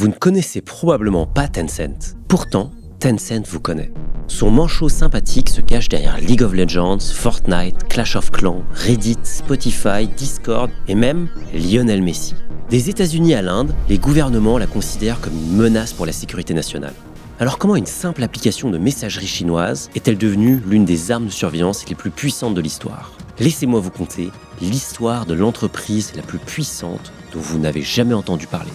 Vous ne connaissez probablement pas Tencent. Pourtant, Tencent vous connaît. Son manchot sympathique se cache derrière League of Legends, Fortnite, Clash of Clans, Reddit, Spotify, Discord et même Lionel Messi. Des États-Unis à l'Inde, les gouvernements la considèrent comme une menace pour la sécurité nationale. Alors comment une simple application de messagerie chinoise est-elle devenue l'une des armes de surveillance les plus puissantes de l'histoire ? Laissez-moi vous conter l'histoire de l'entreprise la plus puissante dont vous n'avez jamais entendu parler.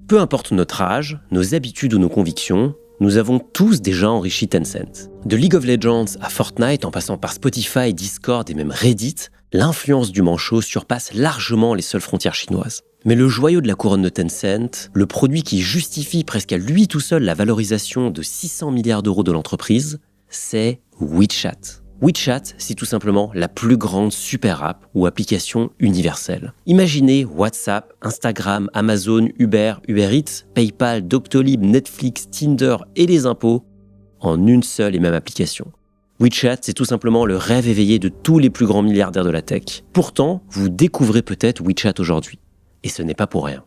Peu importe notre âge, nos habitudes ou nos convictions, nous avons tous déjà enrichi Tencent. De League of Legends à Fortnite, en passant par Spotify, Discord et même Reddit, l'influence du manchot surpasse largement les seules frontières chinoises. Mais le joyau de la couronne de Tencent, le produit qui justifie presque à lui tout seul la valorisation de 600 milliards d'euros de l'entreprise, c'est WeChat. WeChat, c'est tout simplement la plus grande super app ou application universelle. Imaginez WhatsApp, Instagram, Amazon, Uber Eats, PayPal, Doctolib, Netflix, Tinder et les impôts en une seule et même application. WeChat, c'est tout simplement le rêve éveillé de tous les plus grands milliardaires de la tech. Pourtant, vous découvrez peut-être WeChat aujourd'hui. Et ce n'est pas pour rien.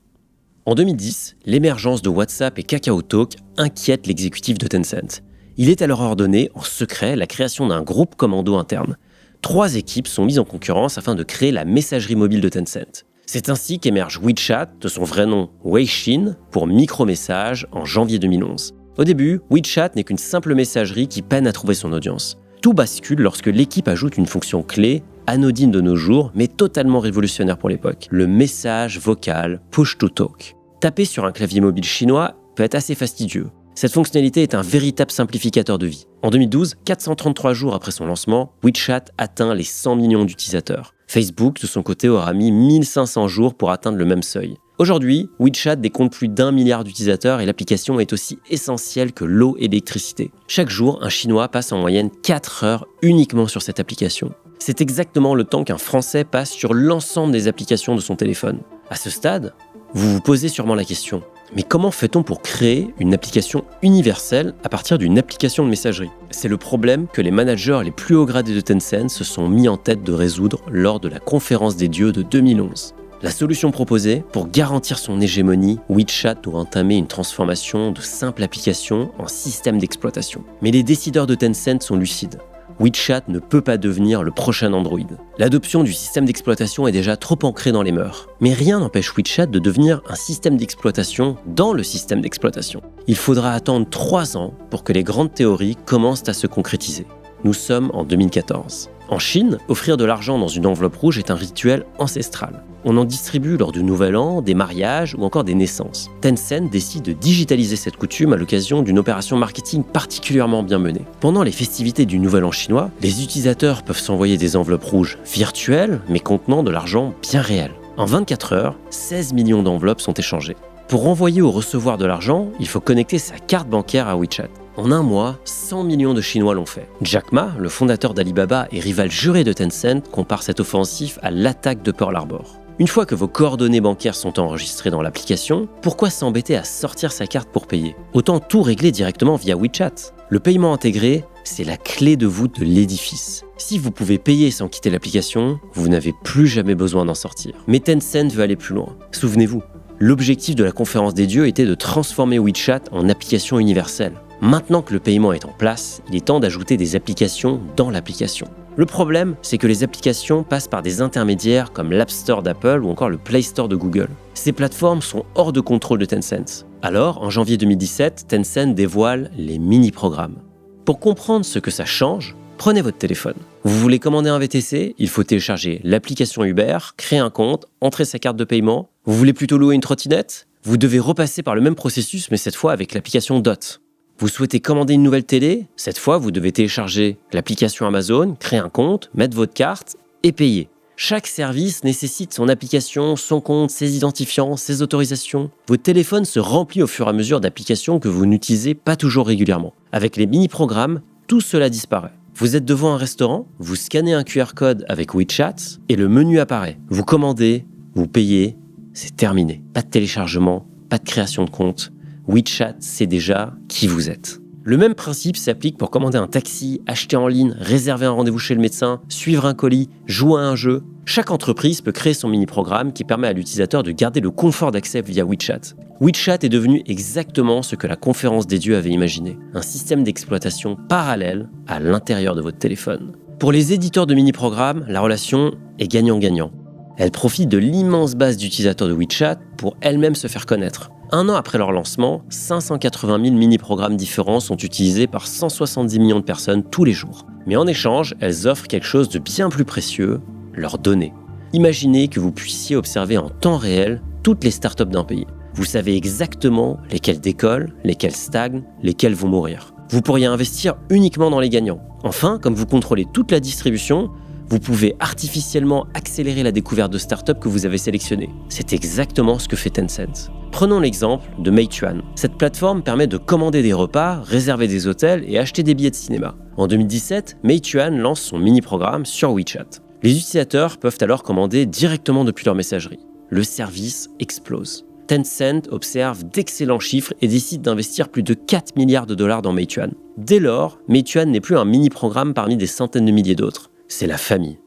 En 2010, l'émergence de WhatsApp et KakaoTalk inquiète l'exécutif de Tencent. Il est alors ordonné, en secret, la création d'un groupe commando interne. 3 équipes sont mises en concurrence afin de créer la messagerie mobile de Tencent. C'est ainsi qu'émerge WeChat, de son vrai nom Weixin, pour micro-message en janvier 2011. Au début, WeChat n'est qu'une simple messagerie qui peine à trouver son audience. Tout bascule lorsque l'équipe ajoute une fonction clé, anodine de nos jours, mais totalement révolutionnaire pour l'époque, le message vocal push-to-talk. Taper sur un clavier mobile chinois peut être assez fastidieux. Cette fonctionnalité est un véritable simplificateur de vie. En 2012, 433 jours après son lancement, WeChat atteint les 100 millions d'utilisateurs. Facebook, de son côté, aura mis 1500 jours pour atteindre le même seuil. Aujourd'hui, WeChat décompte plus d'1 milliard d'utilisateurs et l'application est aussi essentielle que l'eau et l'électricité. Chaque jour, un Chinois passe en moyenne 4 heures uniquement sur cette application. C'est exactement le temps qu'un Français passe sur l'ensemble des applications de son téléphone. À ce stade, vous vous posez sûrement la question. Mais comment fait-on pour créer une application universelle à partir d'une application de messagerie ? C'est le problème que les managers les plus hauts gradés de Tencent se sont mis en tête de résoudre lors de la conférence des dieux de 2011. La solution proposée, pour garantir son hégémonie, WeChat doit entamer une transformation de simple application en système d'exploitation. Mais les décideurs de Tencent sont lucides. WeChat ne peut pas devenir le prochain Android. L'adoption du système d'exploitation est déjà trop ancrée dans les mœurs. Mais rien n'empêche WeChat de devenir un système d'exploitation dans le système d'exploitation. Il faudra attendre 3 ans pour que les grandes théories commencent à se concrétiser. Nous sommes en 2014. En Chine, offrir de l'argent dans une enveloppe rouge est un rituel ancestral. On en distribue lors du Nouvel An, des mariages ou encore des naissances. Tencent décide de digitaliser cette coutume à l'occasion d'une opération marketing particulièrement bien menée. Pendant les festivités du Nouvel An chinois, les utilisateurs peuvent s'envoyer des enveloppes rouges virtuelles mais contenant de l'argent bien réel. En 24 heures, 16 millions d'enveloppes sont échangées. Pour envoyer ou recevoir de l'argent, il faut connecter sa carte bancaire à WeChat. En un mois, 100 millions de Chinois l'ont fait. Jack Ma, le fondateur d'Alibaba et rival juré de Tencent, compare cette offensive à l'attaque de Pearl Harbor. Une fois que vos coordonnées bancaires sont enregistrées dans l'application, pourquoi s'embêter à sortir sa carte pour payer ? Autant tout régler directement via WeChat. Le paiement intégré, c'est la clé de voûte de l'édifice. Si vous pouvez payer sans quitter l'application, vous n'avez plus jamais besoin d'en sortir. Mais Tencent veut aller plus loin. Souvenez-vous, l'objectif de la conférence des dieux était de transformer WeChat en application universelle. Maintenant que le paiement est en place, il est temps d'ajouter des applications dans l'application. Le problème, c'est que les applications passent par des intermédiaires comme l'App Store d'Apple ou encore le Play Store de Google. Ces plateformes sont hors de contrôle de Tencent. Alors, en janvier 2017, Tencent dévoile les mini-programmes. Pour comprendre ce que ça change, prenez votre téléphone. Vous voulez commander un VTC, il faut télécharger l'application Uber, créer un compte, entrer sa carte de paiement. Vous voulez plutôt louer une trottinette ? Vous devez repasser par le même processus, mais cette fois avec l'application Dot. Vous souhaitez commander une nouvelle télé ? Cette fois, vous devez télécharger l'application Amazon, créer un compte, mettre votre carte et payer. Chaque service nécessite son application, son compte, ses identifiants, ses autorisations. Votre téléphone se remplit au fur et à mesure d'applications que vous n'utilisez pas toujours régulièrement. Avec les mini-programmes, tout cela disparaît. Vous êtes devant un restaurant, vous scannez un QR code avec WeChat et le menu apparaît. Vous commandez, vous payez, c'est terminé. Pas de téléchargement, pas de création de compte. WeChat sait déjà qui vous êtes. Le même principe s'applique pour commander un taxi, acheter en ligne, réserver un rendez-vous chez le médecin, suivre un colis, jouer à un jeu. Chaque entreprise peut créer son mini-programme qui permet à l'utilisateur de garder le confort d'accès via WeChat. WeChat est devenu exactement ce que la conférence des dieux avait imaginé, un système d'exploitation parallèle à l'intérieur de votre téléphone. Pour les éditeurs de mini-programmes, la relation est gagnant-gagnant. Elle profite de l'immense base d'utilisateurs de WeChat pour elle-même se faire connaître. 1 an après leur lancement, 580 000 mini-programmes différents sont utilisés par 170 millions de personnes tous les jours. Mais en échange, elles offrent quelque chose de bien plus précieux, leurs données. Imaginez que vous puissiez observer en temps réel toutes les startups d'un pays. Vous savez exactement lesquelles décollent, lesquelles stagnent, lesquelles vont mourir. Vous pourriez investir uniquement dans les gagnants. Enfin, comme vous contrôlez toute la distribution, vous pouvez artificiellement accélérer la découverte de startups que vous avez sélectionnées. C'est exactement ce que fait Tencent. Prenons l'exemple de Meituan. Cette plateforme permet de commander des repas, réserver des hôtels et acheter des billets de cinéma. En 2017, Meituan lance son mini-programme sur WeChat. Les utilisateurs peuvent alors commander directement depuis leur messagerie. Le service explose. Tencent observe d'excellents chiffres et décide d'investir plus de 4 milliards de dollars dans Meituan. Dès lors, Meituan n'est plus un mini-programme parmi des centaines de milliers d'autres. C'est la famille.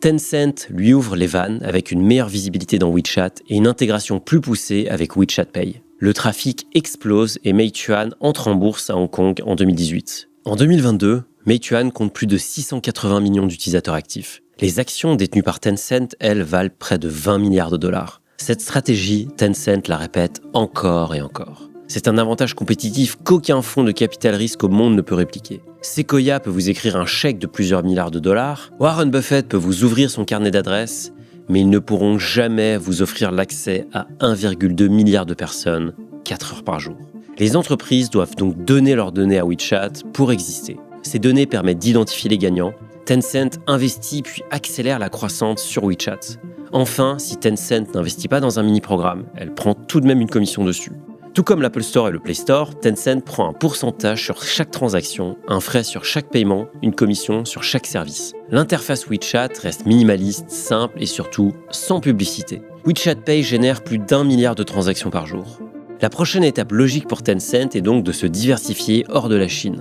Tencent lui ouvre les vannes avec une meilleure visibilité dans WeChat et une intégration plus poussée avec WeChat Pay. Le trafic explose et Meituan entre en bourse à Hong Kong en 2018. En 2022, Meituan compte plus de 680 millions d'utilisateurs actifs. Les actions détenues par Tencent, elles, valent près de 20 milliards de dollars. Cette stratégie, Tencent la répète encore et encore. C'est un avantage compétitif qu'aucun fonds de capital risque au monde ne peut répliquer. Sequoia peut vous écrire un chèque de plusieurs milliards de dollars, Warren Buffett peut vous ouvrir son carnet d'adresses, mais ils ne pourront jamais vous offrir l'accès à 1,2 milliard de personnes, 4 heures par jour. Les entreprises doivent donc donner leurs données à WeChat pour exister. Ces données permettent d'identifier les gagnants. Tencent investit puis accélère la croissance sur WeChat. Enfin, si Tencent n'investit pas dans un mini-programme, elle prend tout de même une commission dessus. Tout comme l'Apple Store et le Play Store, Tencent prend un pourcentage sur chaque transaction, un frais sur chaque paiement, une commission sur chaque service. L'interface WeChat reste minimaliste, simple et surtout sans publicité. WeChat Pay génère plus d'1 milliard de transactions par jour. La prochaine étape logique pour Tencent est donc de se diversifier hors de la Chine.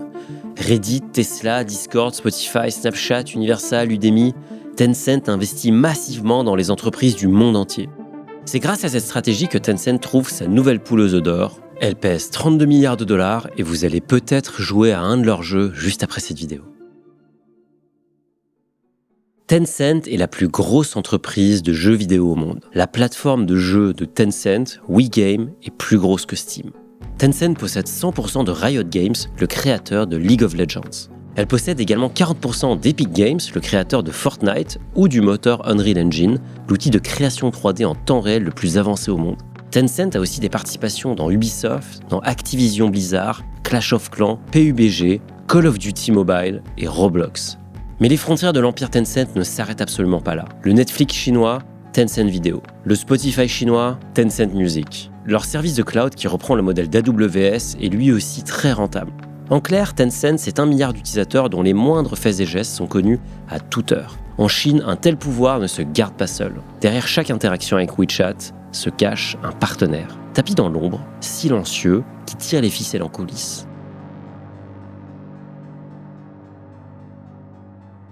Reddit, Tesla, Discord, Spotify, Snapchat, Universal, Udemy, Tencent investit massivement dans les entreprises du monde entier. C'est grâce à cette stratégie que Tencent trouve sa nouvelle poule aux œufs d'or. Elle pèse 32 milliards de dollars et vous allez peut-être jouer à un de leurs jeux juste après cette vidéo. Tencent est la plus grosse entreprise de jeux vidéo au monde. La plateforme de jeux de Tencent, WeGame, est plus grosse que Steam. Tencent possède 100% de Riot Games, le créateur de League of Legends. Elle possède également 40% d'Epic Games, le créateur de Fortnite, ou du moteur Unreal Engine, l'outil de création 3D en temps réel le plus avancé au monde. Tencent a aussi des participations dans Ubisoft, dans Activision Blizzard, Clash of Clans, PUBG, Call of Duty Mobile et Roblox. Mais les frontières de l'empire Tencent ne s'arrêtent absolument pas là. Le Netflix chinois, Tencent Video. Le Spotify chinois, Tencent Music. Leur service de cloud qui reprend le modèle d'AWS est lui aussi très rentable. En clair, Tencent, c'est 1 milliard d'utilisateurs dont les moindres faits et gestes sont connus à toute heure. En Chine, un tel pouvoir ne se garde pas seul. Derrière chaque interaction avec WeChat se cache un partenaire, tapis dans l'ombre, silencieux, qui tire les ficelles en coulisses.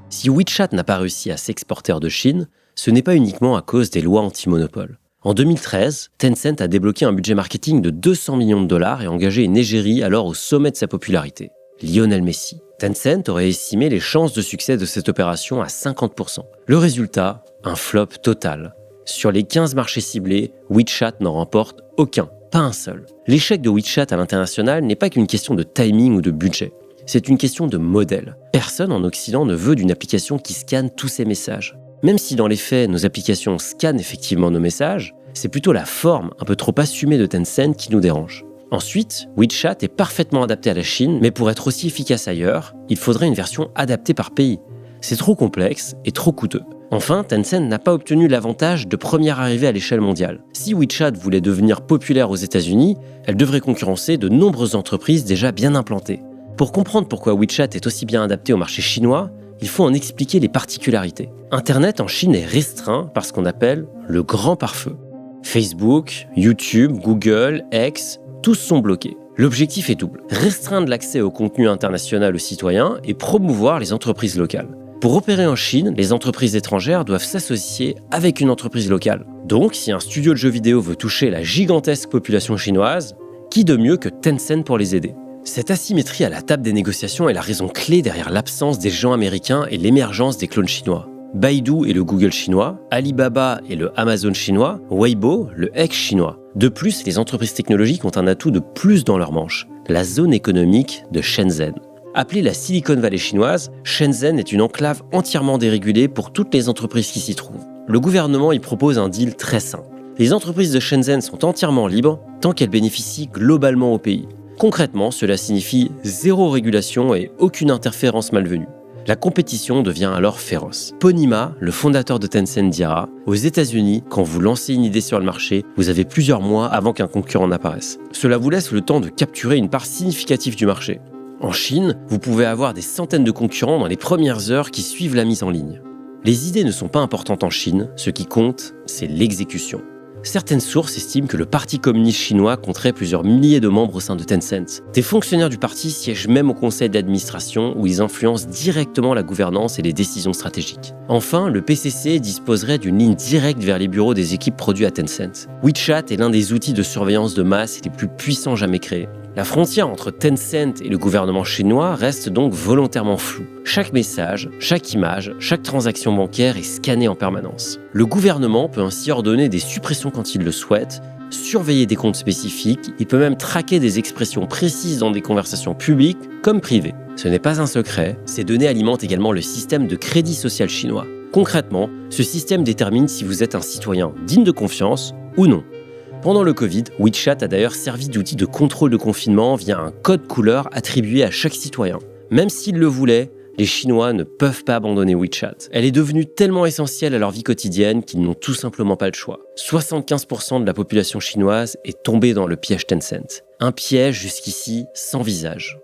Si WeChat n'a pas réussi à s'exporter hors de Chine, ce n'est pas uniquement à cause des lois anti-monopole. En 2013, Tencent a débloqué un budget marketing de 200 millions de dollars et engagé une égérie alors au sommet de sa popularité, Lionel Messi. Tencent aurait estimé les chances de succès de cette opération à 50%. Le résultat, un flop total. Sur les 15 marchés ciblés, WeChat n'en remporte aucun, pas un seul. L'échec de WeChat à l'international n'est pas qu'une question de timing ou de budget. C'est une question de modèle. Personne en Occident ne veut d'une application qui scanne tous ses messages. Même si dans les faits, nos applications scannent effectivement nos messages, c'est plutôt la forme un peu trop assumée de Tencent qui nous dérange. Ensuite, WeChat est parfaitement adapté à la Chine, mais pour être aussi efficace ailleurs, il faudrait une version adaptée par pays. C'est trop complexe et trop coûteux. Enfin, Tencent n'a pas obtenu l'avantage de première arrivée à l'échelle mondiale. Si WeChat voulait devenir populaire aux États-Unis, elle devrait concurrencer de nombreuses entreprises déjà bien implantées. Pour comprendre pourquoi WeChat est aussi bien adapté au marché chinois, il faut en expliquer les particularités. Internet en Chine est restreint par ce qu'on appelle le grand pare-feu. Facebook, YouTube, Google, X, tous sont bloqués. L'objectif est double, restreindre l'accès au contenu international aux citoyens et promouvoir les entreprises locales. Pour opérer en Chine, les entreprises étrangères doivent s'associer avec une entreprise locale. Donc, si un studio de jeux vidéo veut toucher la gigantesque population chinoise, qui de mieux que Tencent pour les aider ? Cette asymétrie à la table des négociations est la raison clé derrière l'absence des géants américains et l'émergence des clones chinois. Baidu est le Google chinois, Alibaba est le Amazon chinois, Weibo le X chinois. De plus, les entreprises technologiques ont un atout de plus dans leur manche, la zone économique de Shenzhen. Appelée la Silicon Valley chinoise, Shenzhen est une enclave entièrement dérégulée pour toutes les entreprises qui s'y trouvent. Le gouvernement y propose un deal très simple. Les entreprises de Shenzhen sont entièrement libres tant qu'elles bénéficient globalement au pays. Concrètement, cela signifie zéro régulation et aucune interférence malvenue. La compétition devient alors féroce. Pony Ma, le fondateur de Tencent, dira « Aux États-Unis, quand vous lancez une idée sur le marché, vous avez plusieurs mois avant qu'un concurrent n'apparaisse. Cela vous laisse le temps de capturer une part significative du marché. En Chine, vous pouvez avoir des centaines de concurrents dans les premières heures qui suivent la mise en ligne. Les idées ne sont pas importantes en Chine, ce qui compte, c'est l'exécution. Certaines sources estiment que le Parti communiste chinois compterait plusieurs milliers de membres au sein de Tencent. Des fonctionnaires du parti siègent même au conseil d'administration où ils influencent directement la gouvernance et les décisions stratégiques. Enfin, le PCC disposerait d'une ligne directe vers les bureaux des équipes produits à Tencent. WeChat est l'un des outils de surveillance de masse les plus puissants jamais créés. La frontière entre Tencent et le gouvernement chinois reste donc volontairement floue. Chaque message, chaque image, chaque transaction bancaire est scannée en permanence. Le gouvernement peut ainsi ordonner des suppressions quand il le souhaite, surveiller des comptes spécifiques, il peut même traquer des expressions précises dans des conversations publiques comme privées. Ce n'est pas un secret, ces données alimentent également le système de crédit social chinois. Concrètement, ce système détermine si vous êtes un citoyen digne de confiance ou non. Pendant le Covid, WeChat a d'ailleurs servi d'outil de contrôle de confinement via un code couleur attribué à chaque citoyen. Même s'ils le voulaient, les Chinois ne peuvent pas abandonner WeChat. Elle est devenue tellement essentielle à leur vie quotidienne qu'ils n'ont tout simplement pas le choix. 75% de la population chinoise est tombée dans le piège Tencent. Un piège jusqu'ici sans visage.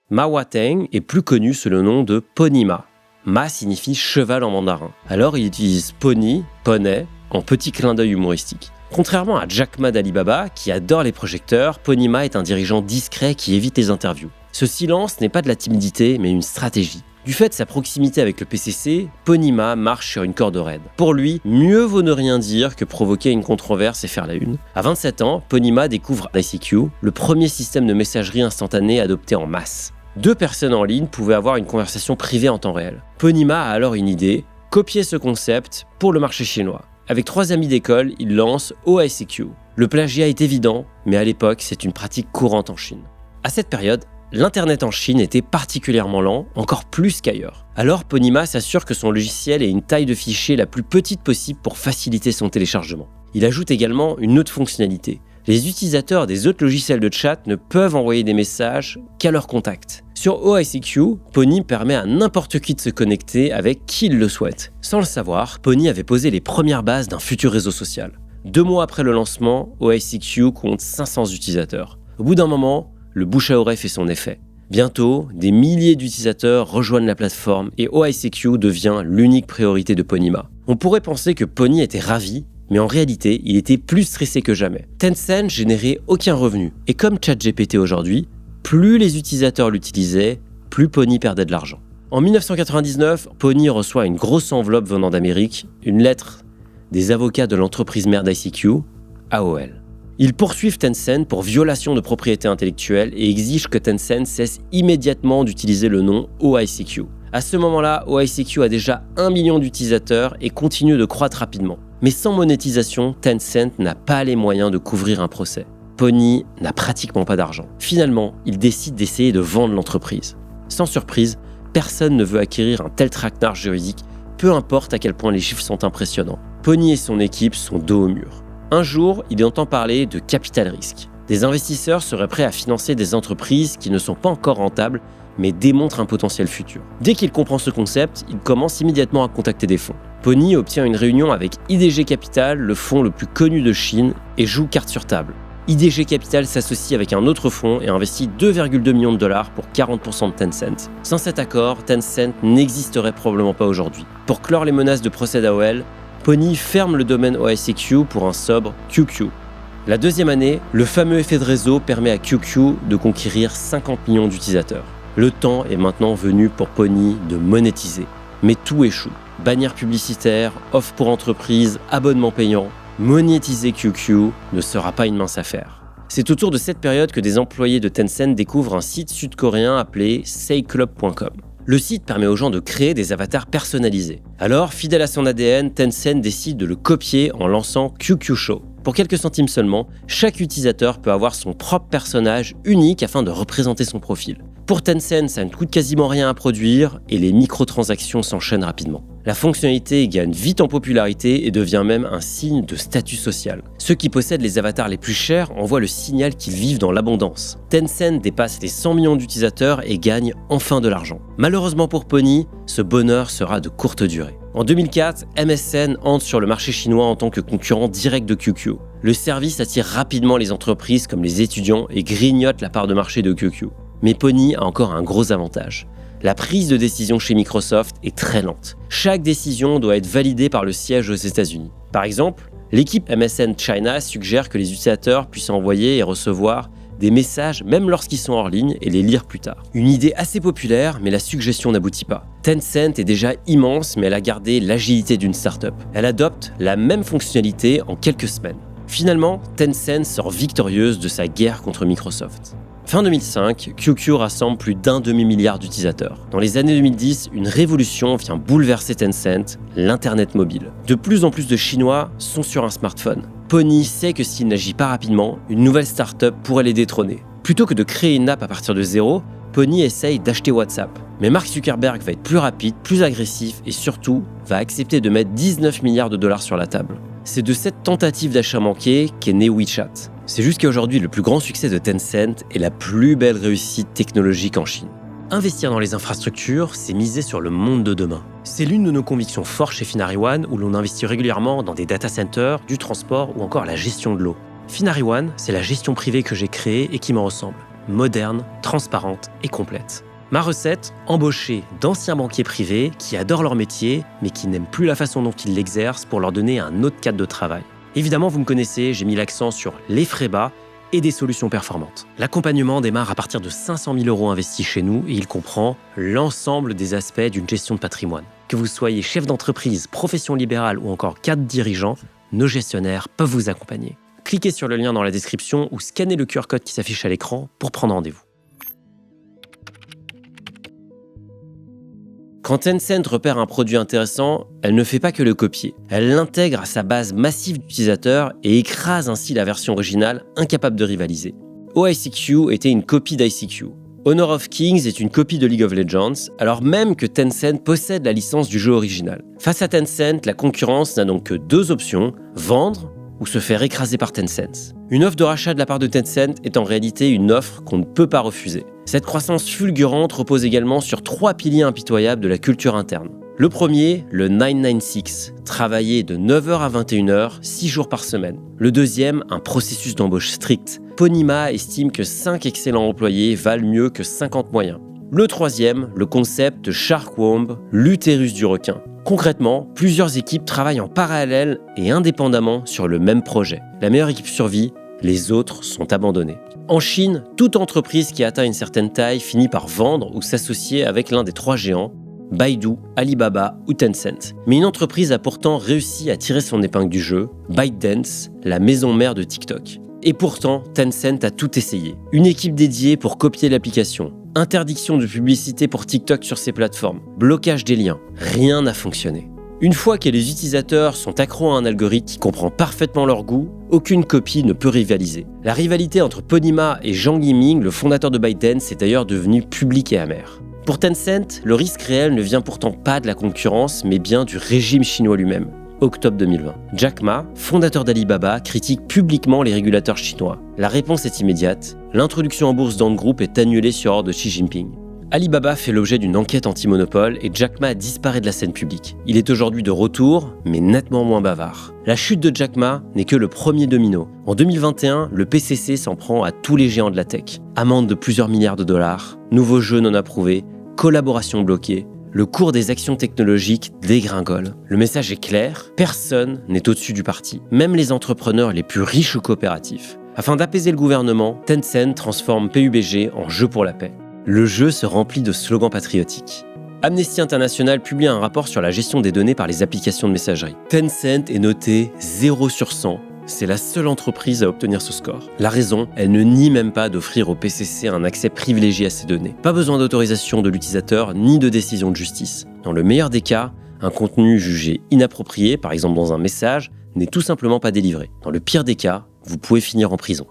Ma Huateng est plus connu sous le nom de Pony Ma. Ma signifie cheval en mandarin. Alors il utilise pony, poney, en petit clin d'œil humoristique. Contrairement à Jack Ma d'Alibaba, qui adore les projecteurs, Pony Ma est un dirigeant discret qui évite les interviews. Ce silence n'est pas de la timidité, mais une stratégie. Du fait de sa proximité avec le PCC, Pony Ma marche sur une corde raide. Pour lui, mieux vaut ne rien dire que provoquer une controverse et faire la une. À 27 ans, Pony Ma découvre ICQ, le premier système de messagerie instantanée adopté en masse. 2 personnes en ligne pouvaient avoir une conversation privée en temps réel. Pony Ma a alors une idée, copier ce concept pour le marché chinois. Avec 3 amis d'école, il lance OICQ. Le plagiat est évident, mais à l'époque, c'est une pratique courante en Chine. À cette période, l'Internet en Chine était particulièrement lent, encore plus qu'ailleurs. Alors Pony Ma s'assure que son logiciel ait une taille de fichier la plus petite possible pour faciliter son téléchargement. Il ajoute également une autre fonctionnalité. Les utilisateurs des autres logiciels de chat ne peuvent envoyer des messages qu'à leurs contacts. Sur OICQ, Pony permet à n'importe qui de se connecter avec qui il le souhaite. Sans le savoir, Pony avait posé les premières bases d'un futur réseau social. 2 mois après le lancement, OICQ compte 500 utilisateurs. Au bout d'un moment, le bouche à oreille fait son effet. Bientôt, des milliers d'utilisateurs rejoignent la plateforme et OICQ devient l'unique priorité de Pony Ma. On pourrait penser que Pony était ravi, mais en réalité, il était plus stressé que jamais. Tencent générait aucun revenu, et comme ChatGPT aujourd'hui, plus les utilisateurs l'utilisaient, plus Pony perdait de l'argent. En 1999, Pony reçoit une grosse enveloppe venant d'Amérique, une lettre des avocats de l'entreprise mère d'ICQ, AOL. Ils poursuivent Tencent pour violation de propriété intellectuelle et exigent que Tencent cesse immédiatement d'utiliser le nom OICQ. À ce moment-là, OICQ a déjà 1 million d'utilisateurs et continue de croître rapidement. Mais sans monétisation, Tencent n'a pas les moyens de couvrir un procès. Pony n'a pratiquement pas d'argent. Finalement, il décide d'essayer de vendre l'entreprise. Sans surprise, personne ne veut acquérir un tel traquenard juridique, peu importe à quel point les chiffres sont impressionnants. Pony et son équipe sont dos au mur. Un jour, il entend parler de capital risque. Des investisseurs seraient prêts à financer des entreprises qui ne sont pas encore rentables, mais démontrent un potentiel futur. Dès qu'il comprend ce concept, il commence immédiatement à contacter des fonds. Pony obtient une réunion avec IDG Capital, le fonds le plus connu de Chine, et joue carte sur table. IDG Capital s'associe avec un autre fonds et investit 2,2 millions de dollars pour 40% de Tencent. Sans cet accord, Tencent n'existerait probablement pas aujourd'hui. Pour clore les menaces de procès d'AOL, Pony ferme le domaine OICQ pour un sobre QQ. La deuxième année, le fameux effet de réseau permet à QQ de conquérir 50 millions d'utilisateurs. Le temps est maintenant venu pour Pony de monétiser. Mais tout échoue. Bannières publicitaires, offres pour entreprises, abonnements payants. Monétiser QQ ne sera pas une mince affaire. C'est autour de cette période que des employés de Tencent découvrent un site sud-coréen appelé sayclub.com. Le site permet aux gens de créer des avatars personnalisés. Alors, fidèle à son ADN, Tencent décide de le copier en lançant QQ Show. Pour quelques centimes seulement, chaque utilisateur peut avoir son propre personnage unique afin de représenter son profil. Pour Tencent, ça ne coûte quasiment rien à produire et les microtransactions s'enchaînent rapidement. La fonctionnalité gagne vite en popularité et devient même un signe de statut social. Ceux qui possèdent les avatars les plus chers envoient le signal qu'ils vivent dans l'abondance. Tencent dépasse les 100 millions d'utilisateurs et gagne enfin de l'argent. Malheureusement pour Pony, ce bonheur sera de courte durée. En 2004, MSN entre sur le marché chinois en tant que concurrent direct de QQ. Le service attire rapidement les entreprises comme les étudiants et grignote la part de marché de QQ. Mais Pony a encore un gros avantage. La prise de décision chez Microsoft est très lente. Chaque décision doit être validée par le siège aux États-Unis. Par exemple, l'équipe MSN China suggère que les utilisateurs puissent envoyer et recevoir des messages même lorsqu'ils sont hors ligne et les lire plus tard. Une idée assez populaire, mais la suggestion n'aboutit pas. Tencent est déjà immense, mais elle a gardé l'agilité d'une start-up. Elle adopte la même fonctionnalité en quelques semaines. Finalement, Tencent sort victorieuse de sa guerre contre Microsoft. Fin 2005, QQ rassemble plus d'1 demi-milliard d'utilisateurs. Dans les années 2010, une révolution vient bouleverser Tencent, l'Internet mobile. De plus en plus de Chinois sont sur un smartphone. Pony sait que s'il n'agit pas rapidement, une nouvelle start-up pourrait les détrôner. Plutôt que de créer une app à partir de zéro, Pony essaye d'acheter WhatsApp. Mais Mark Zuckerberg va être plus rapide, plus agressif et surtout va accepter de mettre 19 milliards de dollars sur la table. C'est de cette tentative d'achat manqué qu'est né WeChat. C'est jusqu'à aujourd'hui le plus grand succès de Tencent et la plus belle réussite technologique en Chine. Investir dans les infrastructures, c'est miser sur le monde de demain. C'est l'une de nos convictions fortes chez FinariOne où l'on investit régulièrement dans des data centers, du transport ou encore la gestion de l'eau. FinariOne, c'est la gestion privée que j'ai créée et qui me ressemble. Moderne, transparente et complète. Ma recette, embaucher d'anciens banquiers privés qui adorent leur métier mais qui n'aiment plus la façon dont ils l'exercent pour leur donner un autre cadre de travail. Évidemment, vous me connaissez, j'ai mis l'accent sur les frais bas et des solutions performantes. L'accompagnement démarre à partir de 500 000 € investis chez nous et il comprend l'ensemble des aspects d'une gestion de patrimoine. Que vous soyez chef d'entreprise, profession libérale ou encore cadre dirigeant, nos gestionnaires peuvent vous accompagner. Cliquez sur le lien dans la description ou scannez le QR code qui s'affiche à l'écran pour prendre rendez-vous. Quand Tencent repère un produit intéressant, elle ne fait pas que le copier. Elle l'intègre à sa base massive d'utilisateurs et écrase ainsi la version originale, incapable de rivaliser. OICQ était une copie d'ICQ. Honor of Kings est une copie de League of Legends, alors même que Tencent possède la licence du jeu original. Face à Tencent, la concurrence n'a donc que deux options, vendre ou se faire écraser par Tencent. Une offre de rachat de la part de Tencent est en réalité une offre qu'on ne peut pas refuser. Cette croissance fulgurante repose également sur trois piliers impitoyables de la culture interne. Le premier, le 996, travailler de 9h à 21h, 6 jours par semaine. Le deuxième, un processus d'embauche strict. Ponyma estime que 5 excellents employés valent mieux que 50 moyens. Le troisième, le concept de Shark Womb, l'utérus du requin. Concrètement, plusieurs équipes travaillent en parallèle et indépendamment sur le même projet. La meilleure équipe survit, les autres sont abandonnés. En Chine, toute entreprise qui atteint une certaine taille finit par vendre ou s'associer avec l'un des trois géants, Baidu, Alibaba ou Tencent. Mais une entreprise a pourtant réussi à tirer son épingle du jeu, ByteDance, la maison mère de TikTok. Et pourtant, Tencent a tout essayé. Une équipe dédiée pour copier l'application, interdiction de publicité pour TikTok sur ses plateformes, blocage des liens, rien n'a fonctionné. Une fois que les utilisateurs sont accros à un algorithme qui comprend parfaitement leur goût, aucune copie ne peut rivaliser. La rivalité entre Ponyma et Zhang Yiming, le fondateur de ByteDance, est d'ailleurs devenue publique et amère. Pour Tencent, le risque réel ne vient pourtant pas de la concurrence, mais bien du régime chinois lui-même. Octobre 2020. Jack Ma, fondateur d'Alibaba, critique publiquement les régulateurs chinois. La réponse est immédiate. L'introduction en bourse d'Ant Group est annulée sur ordre de Xi Jinping. Alibaba fait l'objet d'une enquête anti-monopole et Jack Ma disparaît de la scène publique. Il est aujourd'hui de retour, mais nettement moins bavard. La chute de Jack Ma n'est que le premier domino. En 2021, le PCC s'en prend à tous les géants de la tech. Amende de plusieurs milliards de dollars, nouveaux jeux non approuvés, collaboration bloquée. le cours des actions technologiques dégringole. Le message est clair, personne n'est au-dessus du parti, même les entrepreneurs les plus riches ou coopératifs. Afin d'apaiser le gouvernement, Tencent transforme PUBG en jeu pour la paix. Le jeu se remplit de slogans patriotiques. Amnesty International publie un rapport sur la gestion des données par les applications de messagerie. Tencent est noté 0 sur 100. C'est la seule entreprise à obtenir ce score. La raison, elle ne nie même pas d'offrir au PCC un accès privilégié à ces données. Pas besoin d'autorisation de l'utilisateur ni de décision de justice. Dans le meilleur des cas, un contenu jugé inapproprié, par exemple dans un message, n'est tout simplement pas délivré. Dans le pire des cas, vous pouvez finir en prison.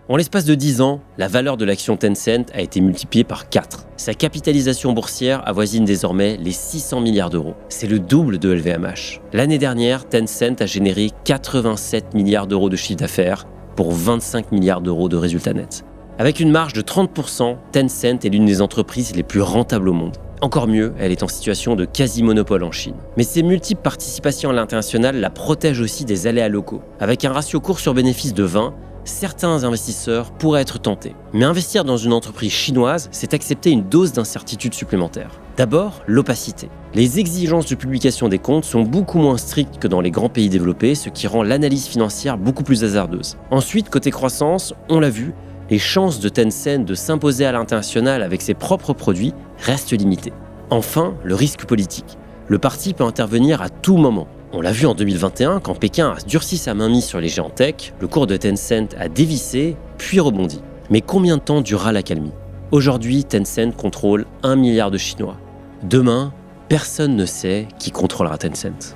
En l'espace de 10 ans, la valeur de l'action Tencent a été multipliée par 4. Sa capitalisation boursière avoisine désormais les 600 milliards d'euros. C'est le double de LVMH. L'année dernière, Tencent a généré 87 milliards d'euros de chiffre d'affaires pour 25 milliards d'euros de résultats nets. Avec une marge de 30%, Tencent est l'une des entreprises les plus rentables au monde. Encore mieux, elle est en situation de quasi-monopole en Chine. Mais ses multiples participations à l'international la protègent aussi des aléas locaux. Avec un ratio cours sur bénéfice de 20, certains investisseurs pourraient être tentés. Mais investir dans une entreprise chinoise, c'est accepter une dose d'incertitude supplémentaire. D'abord, l'opacité. Les exigences de publication des comptes sont beaucoup moins strictes que dans les grands pays développés, ce qui rend l'analyse financière beaucoup plus hasardeuse. Ensuite, côté croissance, on l'a vu, les chances de Tencent de s'imposer à l'international avec ses propres produits restent limitées. Enfin, le risque politique. Le parti peut intervenir à tout moment. On l'a vu en 2021, quand Pékin a durci sa mainmise sur les géants tech, le cours de Tencent a dévissé, puis rebondi. Mais combien de temps durera l'accalmie ? Aujourd'hui, Tencent contrôle 1 milliard de Chinois. Demain, personne ne sait qui contrôlera Tencent.